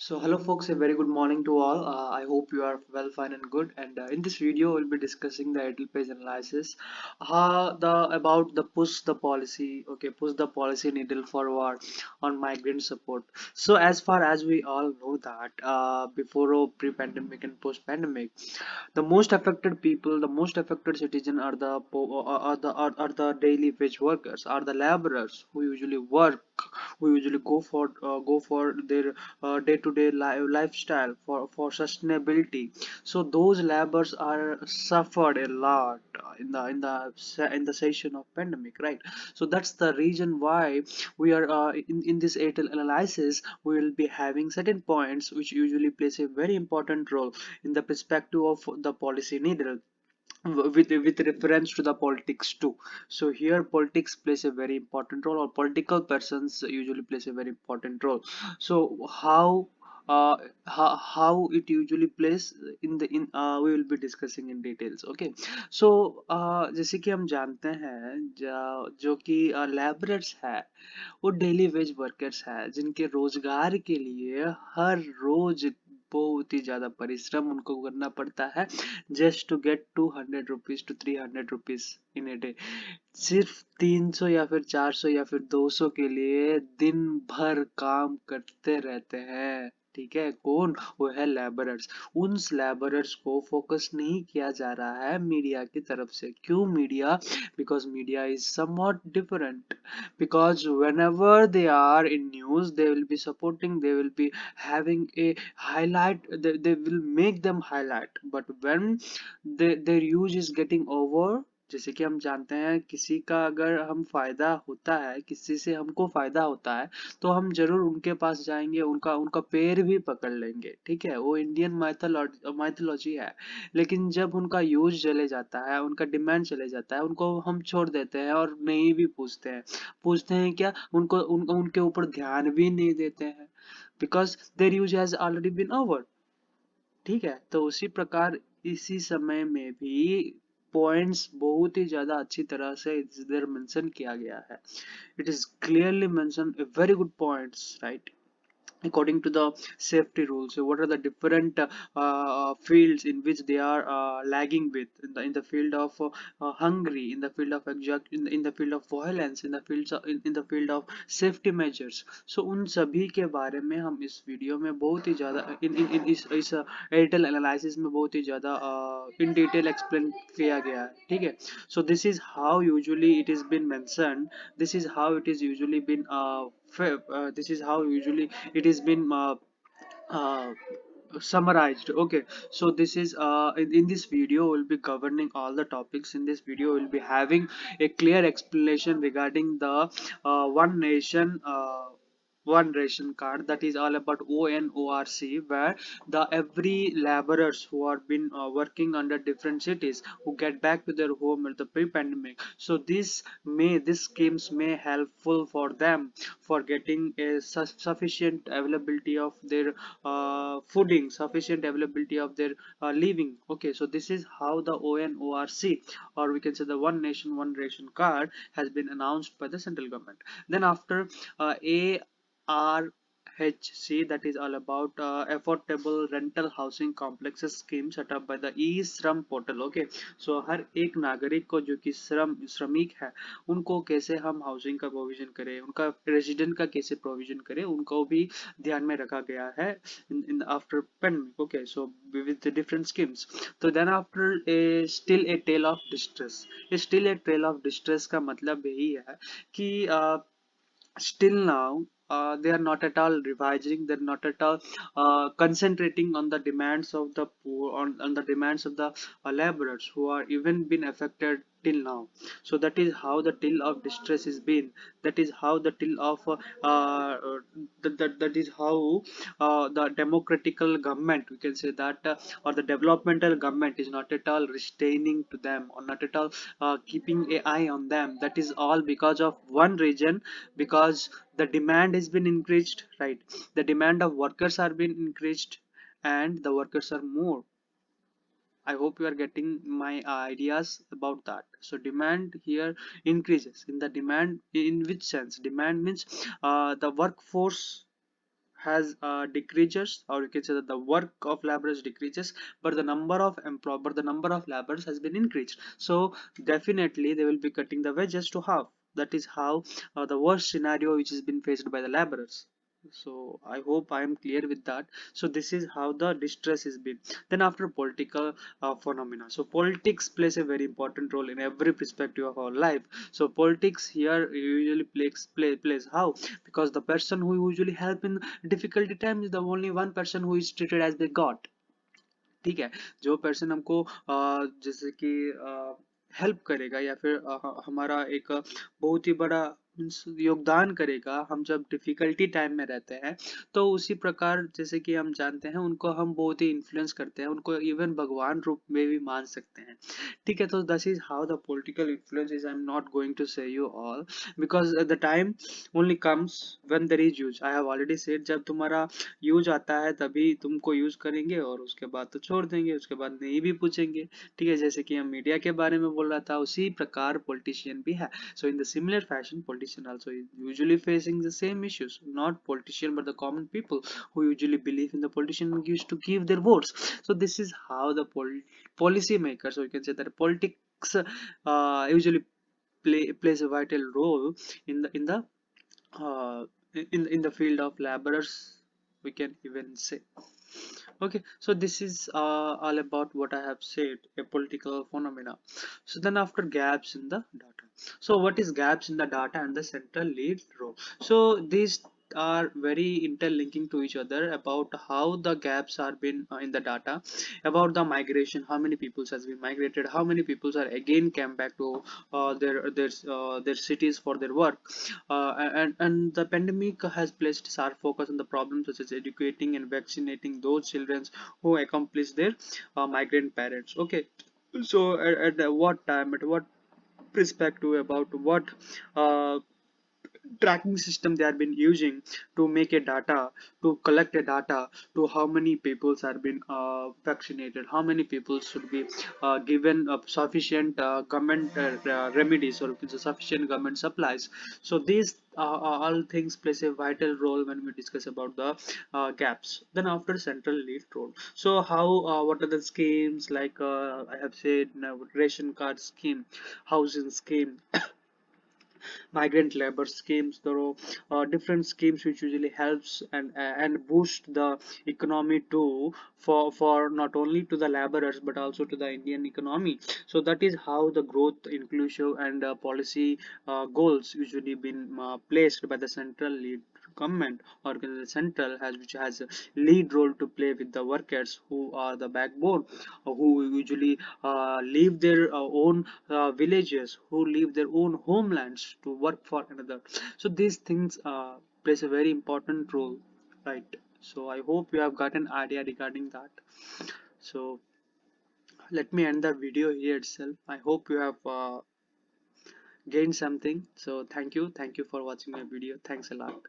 So hello folks, a very good morning to all. I hope you are well, fine and good. And in this video, we'll be discussing the idle page analysis, about the push the policy, push the policy needle forward on migrant support. So as far as we all know that before pre-pandemic and post-pandemic, the most affected people, the most affected citizen are the daily wage workers, are the laborers who usually work, who usually go for their day-to-day lifestyle for sustainability. So those laborers are suffered a lot in the session of pandemic, right? So that's the reason why we are in this ATL analysis we will be having certain points which usually plays a very important role in the perspective of the policy needle, with reference to the politics too. So here politics plays a very important role, or political persons usually plays a very important role. So uh, how it usually plays we will be discussing in details. Okay, so जैसे कि हम जानते हैं जो कि labourers है, वो daily veg workers है जिनके रोजगार के लिए हर रोज बहुत ही ज्यादा परिश्रम उनको करना पड़ता है, just to get 200 rupees to 300 rupees in a day. सिर्फ 300 या फिर 400 या फिर 200 के लिए दिन भर काम करते रहते हैं। ठीक है, कौन? वो है लेबरर्स। उन लेबरर्स को फोकस नहीं किया जा रहा है मीडिया की तरफ से। क्यों media? Because media is somewhat different, because whenever they are in news they will be supporting, they will be having a highlight, they will make them highlight, but when their use is getting over, जैसे कि हम जानते हैं किसी का अगर हम फायदा होता है, किसी से हमको फायदा होता है, तो हम जरूर उनके पास जाएंगे, उनका उनका पैर भी पकड़ लेंगे। ठीक है, वो इंडियन माइथोलॉजी है। लेकिन जब उनका यूज चले जाता है, उनका डिमांड चले जाता है, उनको हम छोड़ देते हैं और नहीं भी पूछते हैं क्या उनके ऊपर ध्यान भी नहीं देते हैं, because their use has already been over. ठीक है, तो उसी प्रकार इसी समय में भी पॉइंट्स बहुत ही ज्यादा अच्छी तरह से इधर मेंशन किया गया है। It is clearly mention a very good points, right? According to the safety rules, so what are the different fields in which they are lagging with in the field of hungry, in the field of in the field of violence, in the field of safety measures. So उन सभी के बारे में हम इस video में बहुत ही ज्यादा इन इस एयरटेल एनालिसिस में बहुत ही ज्यादा इन डिटेल एक्सप्लेन किया गया है। ठीक है, so this is how usually it is been mentioned, this is how it is usually been this is how usually it has been uh, summarized. Okay, so this is in this video we'll be governing all the topics. In this video we'll be having a clear explanation regarding the one ration card, that is all about ONORC, where the every laborers who have been working under different cities who get back to their home at the pre-pandemic, so these schemes may helpful for them for getting a sufficient availability of their fooding, sufficient availability of their living. Okay, so this is how the ONORC, or we can say the one nation one ration card, has been announced by the central government. Then after ARHC, that is all about affordable rental housing complexes scheme set up by the e-श्रम portal. Okay, so हर एक नागरिक को जो कि श्रमिक है, उनको कैसे हम हाउसिंग का प्रोविजन करें, उनका रेजिडेंट का कैसे प्रोविजन करें, उनको भी ध्यान में रखा गया है in after pandemic. Okay, so with the different schemes. So then after a still a tale of distress, still a tale of distress का मतलब यही है कि still now they are not at all revising, they're not at all concentrating on the demands of the poor, on the demands of the laborers who are even been affected till now. So that is how the till of distress is been, that is how the till of that is how the democratical government, we can say that, or the developmental government is not at all restraining to them, or not at all keeping an eye on them. That is all because of one reason, because the demand has been increased, right? The demand of workers are being increased, and the workers are more. I hope you are getting my ideas about that. So demand here increases. In the demand, in which sense? Demand means the workforce has decreases, or you can say that the work of laborers decreases, but the number of laborers has been increased. So definitely they will be cutting the wages to half. That is how the worst scenario which has been faced by the laborers. So I hope I am clear with that. So this is how the distress is been. Then after political phenomena, so politics plays a very important role in every perspective of our life. So politics here usually plays how, because the person who usually help in difficulty time is the only one person who is treated as the god. ठीक है, जो person हमको जैसे कि help करेगा या फिर हमारा एक बहुत ही बड़ा योगदान करेगा हम जब डिफिकल्टी टाइम में रहते हैं, तो उसी प्रकार जैसे कि हम जानते हैं उनको हम बहुत ही इन्फ्लुएंस करते हैं, उनको इवन भगवान रूप में भी मान सकते हैं। ठीक है, तो this is how the political influence is. I am not going to say you all because the time only comes when there is use. I have already said, जब तुम्हारा यूज आता है तभी तुमको यूज करेंगे और उसके बाद तो छोड़ देंगे, उसके बाद नहीं भी पूछेंगे। ठीक है, जैसे कि हम मीडिया के बारे में बोल रहा था, उसी प्रकार पॉलिटिशियन भी है। So in the similar fashion politician also usually facing the same issues, not politician but the common people who usually believe in the politician used to give their votes. So this is how the policy makers, or you can say that politics usually plays a vital role in the uh, in the field of laborers, we can even say. Okay, so this is all about what I have said, a political phenomena. So then after gaps in the data, so what is gaps in the data and the central lead role? So these are very interlinking to each other about how the gaps are been in the data, about the migration, how many people has been migrated, how many people are again came back to their cities for their work, and the pandemic has placed sharp focus on the problems such as educating and vaccinating those children who accomplish their migrant parents. Okay, so at what time, at what perspective, about what uh, tracking system they have been using to make a data, to collect a data, to how many people have been vaccinated, how many people should be given sufficient government remedies, or sufficient government supplies. So these all things plays a vital role when we discuss about the gaps. Then after central lead role, so how what are the schemes, like I have said, ration card scheme, housing scheme, migrant labor schemes. There are different schemes which usually helps and boost the economy too, for not only to the laborers but also to the Indian economy. So that is how the growth, inclusive and policy goals usually been placed by the central lead government, or the central has, which has a lead role to play with the workers who are the backbone, who usually leave their own villages, who leave their own homelands to work for another. So these things plays a very important role, right? So I hope you have got an idea regarding that. So let me end the video here itself. I hope you have gained something. So thank you for watching my video. Thanks a lot.